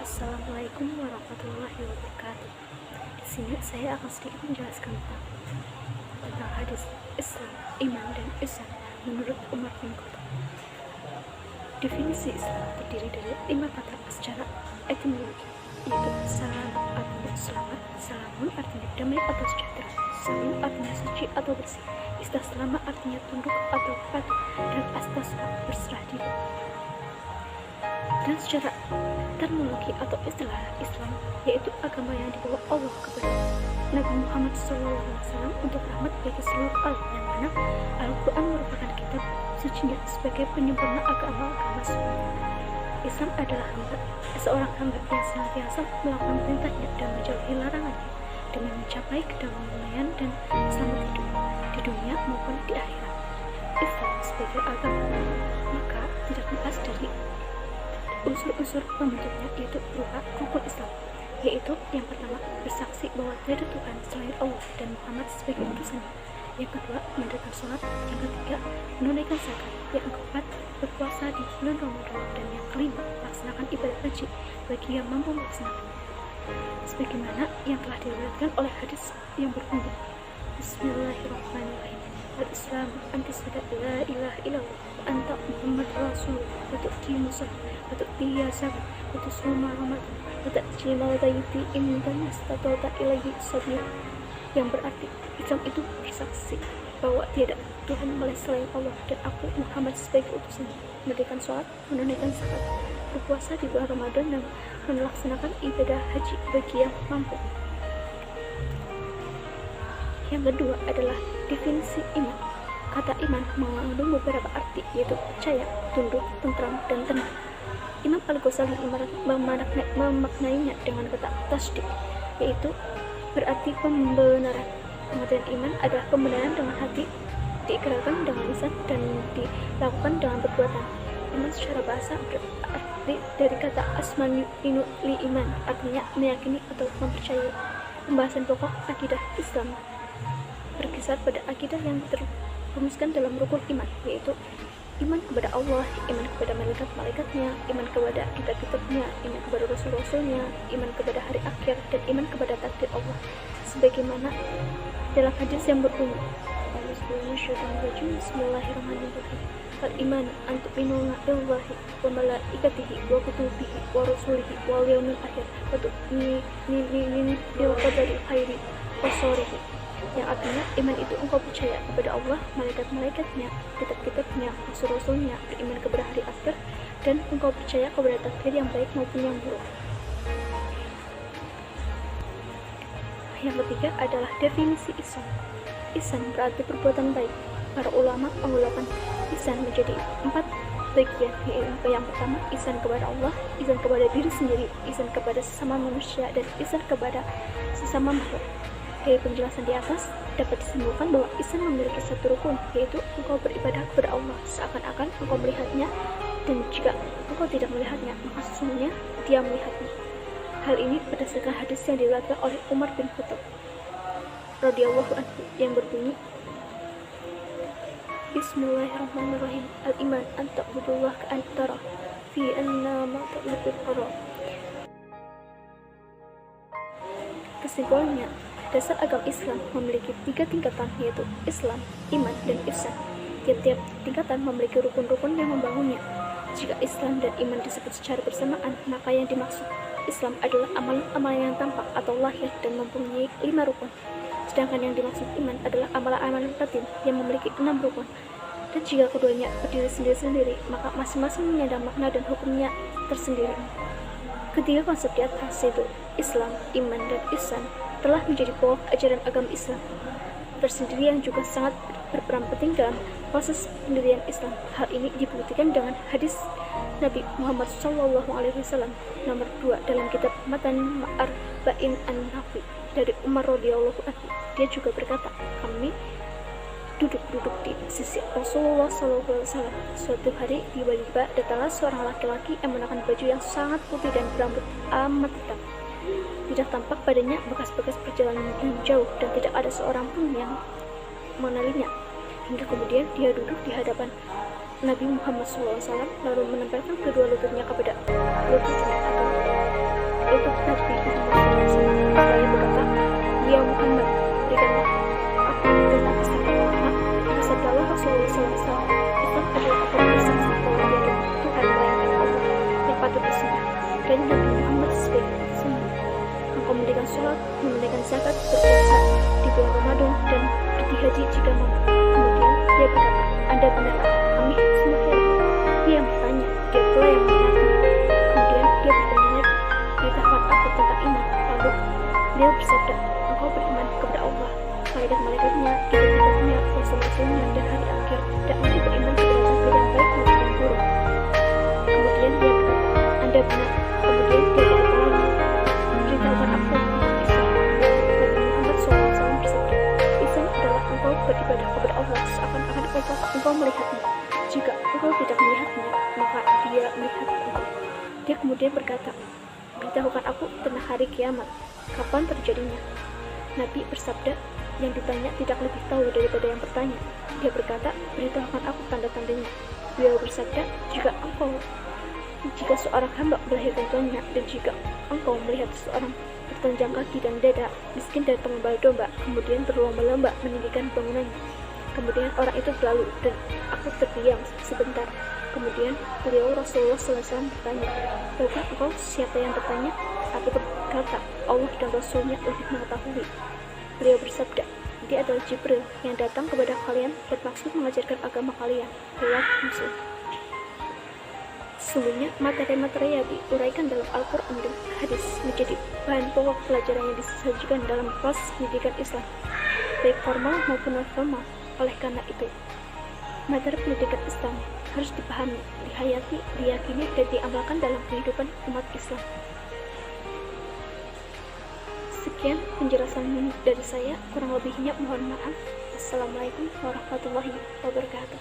Assalamualaikum warahmatullahi wabarakatuh. Di sini saya akan sedikit menjelaskan tentang hadis Islam, iman dan ihsan menurut Umar bin Khattab. Definisi Islam terdiri dari 5 kata secara etimologi, yaitu salam artinya selamat, salamun artinya damai atau sejahtera, salim artinya suci atau bersih, istaslama artinya tunduk atau patuh, dan astaslam berserah diri. Dan secara terminologi atau istilah Islam, yaitu agama yang dibawa Allah kepada Nabi Muhammad SAW untuk rahmat bagi seluruh alam, yang mana Al-Quran merupakan kitab sucinya sebagai penyempurna agama-agama semuanya. Islam adalah seorang hamba yang senantiasa melakukan perintahnya dan menjauhi larangannya demi mencapai kedamaian dan selamat hidup di dunia maupun di akhirat. Islam sebagai agama maka tidak lepas dari unsur-unsur pembentuknya, yaitu berupa rukun Islam, yaitu yang pertama bersaksi bahwa tiada Tuhan selain Allah dan Muhammad sebagai utusannya, yang kedua mendirikan sholat, yang ketiga menunaikan zakat, yang keempat berpuasa di bulan Ramadan, dan yang kelima melaksanakan ibadah haji bagi yang mampu melaksanakannya, sebagaimana yang telah diriwayatkan oleh hadis yang berbunyi Bismillahirrahmanirrahim. Al-Islam anti sadat la ilaha illallah wa anta Muhammad Rasul wa tu'ti musaf wa tu'ti yasabat wa tusuma ramadan wa ta'jima dayti inda nastatota ilaihi sabila, yang berarti Islam itu bersaksi bahwa tiada Tuhan selain Allah dan aku Muhammad sebagai utusannya, mendirikan sholat, menunaikan zakat, berpuasa di bulan Ramadan, dan melaksanakan ibadah haji bagi yang mampu. Yang kedua adalah definisi iman. Kata iman mengandung beberapa arti, yaitu percaya, tunduk, tentram, dan tenang. Imam Al-Ghazali memaknainya dengan kata tasdik, yaitu berarti pembenaran. Pengertian iman adalah pembenaran dengan hati, diikrarkan dengan lisan, dan dilakukan dengan perbuatan. Iman secara bahasa berarti dari kata asmanu li iman, artinya meyakini atau mempercayai. Pembahasan pokok akidah Islam berkisar pada akidah yang terrumuskan dalam rukun iman, yaitu iman kepada Allah, iman kepada malaikat-malaikatnya, iman kepada kitab-kitabnya, iman kepada rasul-rasulnya, iman kepada hari akhir, dan iman kepada takdir Allah, sebagaimana dalam hadis yang berbunyi Bismillahirrahmanirrahim. Al-iman an tu'minu billahi wa malaikatihi wa kutubihi wa rusulihi wal yaumil akhir wa tu'minu bil qadari khairi wa sharrihi, yang artinya iman itu engkau percaya kepada Allah, malaikat-malaikatnya, kitab-kitabnya, rasul-rasulnya, beriman kepada hari akhir, dan engkau percaya kepada takdir yang baik maupun yang buruk. Yang ketiga adalah definisi ihsan. Ihsan berarti perbuatan baik. Para ulama menggolongkan ihsan menjadi 4 bagian, yaitu yang pertama ihsan kepada Allah, ihsan kepada diri sendiri, ihsan kepada sesama manusia, dan ihsan kepada sesama makhluk. Dari penjelasan di atas dapat disimpulkan bahwa ihsan memiliki satu rukun, yaitu engkau beribadah kepada Allah seakan-akan engkau melihatnya, dan jika engkau tidak melihatnya maka sesungguhnya Dia melihatnya. Hal ini berdasarkan hadis yang diriwayatkan oleh Umar bin Khattab radhiyallahu anhu yang berbunyi Bismillahirrahmanirrahim. Al-iman an ta'budullah ka'antara fi anna ma ta'budu haram. Kesimpulannya, dasar agama Islam memiliki 3 tingkatan, yaitu Islam, iman, dan ihsan. Tiap-tiap tingkatan memiliki rukun-rukun yang membangunnya. Jika Islam dan iman disebut secara bersamaan, maka yang dimaksud Islam adalah amalan-amalan yang tampak atau lahir dan mempunyai 5 rukun. Sedangkan yang dimaksud iman adalah amalan-amalan batin yang memiliki 6 rukun. Dan jika keduanya berdiri sendiri-sendiri, maka masing-masing menyandang makna dan hukumnya tersendiri. Ketiga konsep di atas, yaitu Islam, iman, dan ihsan, telah menjadi pokok ajaran agama Islam tersendiri yang juga sangat berperan penting dalam proses pendirian Islam. Hal ini dibuktikan dengan hadis Nabi Muhammad SAW nomor 2 dalam kitab Matan Ma'arba'in An-Nawawi dari Umar radhiyallahu anhu. Dia juga berkata, kami duduk di sisi Rasulullah SAW. Suatu hari tiba-tiba datanglah seorang laki-laki yang mengenakan baju yang sangat putih dan berambut amat hitam. Tidak tampak padanya bekas-bekas perjalanan yang jauh, dan tidak ada seorang pun yang mengenalinya. Hingga kemudian dia duduk di hadapan Nabi Muhammad SAW lalu menempelkan kedua lututnya kepada lututnya atau lutut Nabi Muhammad SAW. Saya berkata, "Ya Muhammad, berikanlah aku tentang Islam." Bersabdalah Rasulullah SAW, "Islam adalah apa bersaksi bahwa dia adalah Tuhan melainkan Allah yang patut disembah, dan Nabi Muhammad sebagai Rasulnya. Engkau mendirikan sholat, menunaikan zakat, berpuasa di bulan Ramadan, dan pergi haji jika mampu." Kemudian dia berkata, "Anda benar, kami semua heran." Dia yang bertanya, dia pula yang menanyakan. Kemudian dia bertanya lagi, "Beritahukan aku tentang iman." Lalu beliau bersabda, "Engkau beriman kepada Allah, malaikat-malaikatnya, kitab-kitabnya, rasul-rasulnya, dan hari akhir, dan engkau beriman kepada takdir yang baik maupun yang buruk." Kemudian dia berkata, "Anda benar." Kemudian dia berkata lagi, "Beritahukan aku tentang Islam." Nabi Muhammad SAW bersabda, "Islam adalah engkau beribadah kepada Allah seakan-akan engkau melihatnya. Jika engkau tidak melihatnya, maka dia melihat engkau." Dia kemudian berkata, "Beritahukan aku tentang hari kiamat, kapan terjadinya?" Nabi bersabda, yang ditanya tidak lebih tahu daripada yang bertanya. Dia berkata, "Beritahukan aku tanda-tandanya." Beliau bersabda, jika seorang hamba melahirkan tuannya, dan jika engkau melihat seorang bertelanjang kaki dan dada, miskin dan pengembala domba, kemudian berlomba-lomba meninggikan bangunannya. Kemudian orang itu berlalu, dan aku terdiam sebentar. Kemudian beliau Rasulullah SAW bertanya, "Tahukah engkau siapa yang bertanya?" Aku berkata, "Allah dan Rasulnya lebih mengetahui." Beliau bersabda, "Dia adalah Jibril yang datang kepada kalian bermaksud mengajarkan agama kalian." Riwayat Muslim. Sesungguhnya materi-materi yang diuraikan dalam Al-Quran dan hadis menjadi bahan pokok pelajaran yang disajikan dalam proses pendidikan Islam, baik formal maupun non-formal. Oleh karena itu, materi pendidikan Islam harus dipahami, dihayati, diyakini, dan diamalkan dalam kehidupan umat Islam. Sekian penjelasan dari saya, kurang lebihnya mohon maaf. Assalamualaikum warahmatullahi wabarakatuh.